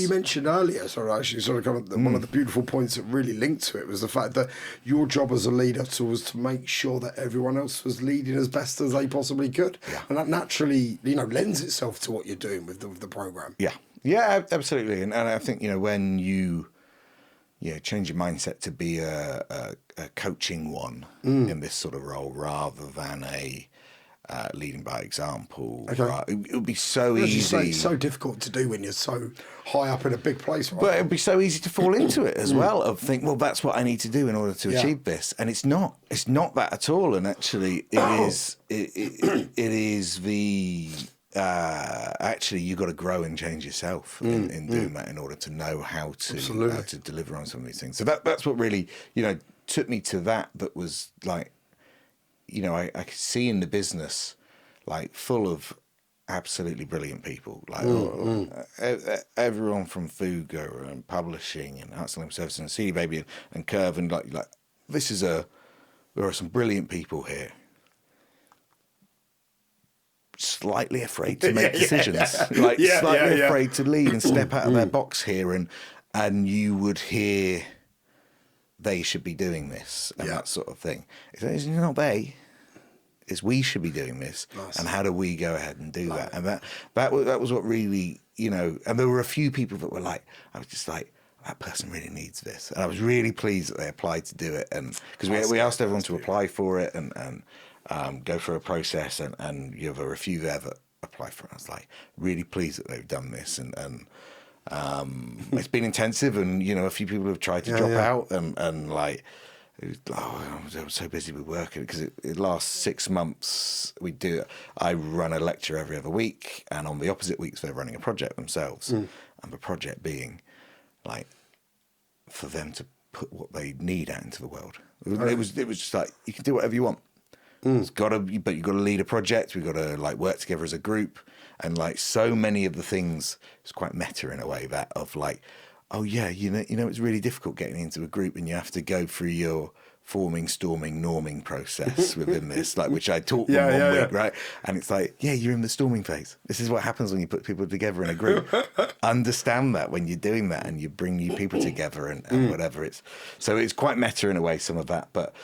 You mentioned earlier, sorry, actually, sort of kind of one of the beautiful points that really linked to it was the fact that your job as a leader was to make sure that everyone else was leading as best as they possibly could. Yeah. And that naturally, lends itself to what you're doing with the program. Yeah. Yeah, absolutely. And I think, when you change your mindset to be a coaching one in this sort of role rather than a leading by example. Okay. Right? It would be so As easy. you say, it's so difficult to do when you're so high up in a big place, right? But it'd be so easy to fall into it as well, of think, well, that's what I need to do in order to achieve this. And it's not that at all. And actually it is the, actually you've got to grow and change yourself in doing that in order to know how to deliver on some of these things. So that's what really, took me to that was like, I could see in the business, like full of absolutely brilliant people, like everyone from Fuga and publishing and Arts and Services and CD Baby and Curve and like there are some brilliant people here. Slightly afraid to make decisions, slightly afraid to lead and step out of their box here, and you would hear they should be doing this and that sort of thing. It's not they. It's we should be doing this, and how do we go ahead and do that? And that was what really, and there were a few people that were like, I was just like, that person really needs this, and I was really pleased that they applied to do it, and because we asked everyone to apply for it and go through a process, and you have a few there that apply for it. I was like, really pleased that they've done this, and it's been intensive, and a few people have tried to drop out, and like. I was so busy with work because it lasts 6 months. I run a lecture every other week, and on the opposite weeks they're running a project themselves, and the project being like for them to put what they need out into the world. It was just like, you can do whatever you want. But you've got to lead a project. We've got to like work together as a group, and like so many of the things, it's quite meta in a way, that of like, oh yeah, it's really difficult getting into a group, and you have to go through your forming, storming, norming process within this, like which I taught them one week, right? And it's like, yeah, you're in the storming phase. This is what happens when you put people together in a group. Understand that when you're doing that, and you bring new people together and whatever. It's quite meta in a way, some of that, but